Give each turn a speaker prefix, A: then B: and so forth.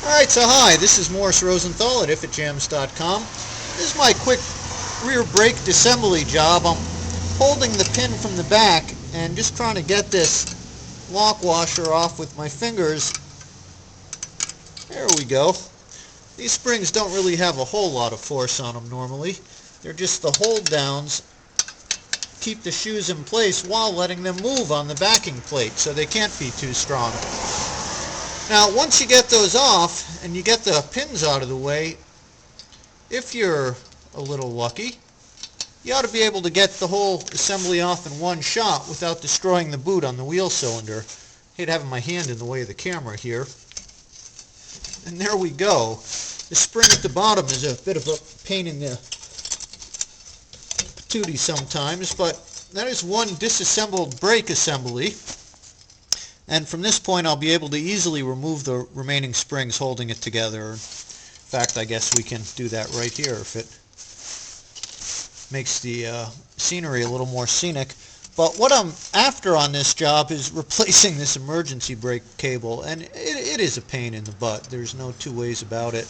A: Alright, so hi, this is Morris Rosenthal at ifitjams.com. This is my quick rear brake disassembly job. I'm holding the pin from the back and just trying to get this lock washer off with my fingers. There we go. These springs don't really have a whole lot of force on them normally. They're just the hold downs keep the shoes in place while letting them move on the backing plate, so they can't be too strong. Now, once you get those off and you get the pins out of the way, if you're a little lucky, you ought to be able to get the whole assembly off in one shot without destroying the boot on the wheel cylinder. I hate having my hand in the way of the camera here. And there we go. The spring at the bottom is a bit of a pain in the patootie sometimes, but that is one disassembled brake assembly. And from this point I'll be able to easily remove the remaining springs holding it together. In fact, I guess we can do that right here if it makes the scenery a little more scenic. But what I'm after on this job is replacing this emergency brake cable, and it is a pain in the butt. There's no two ways about it.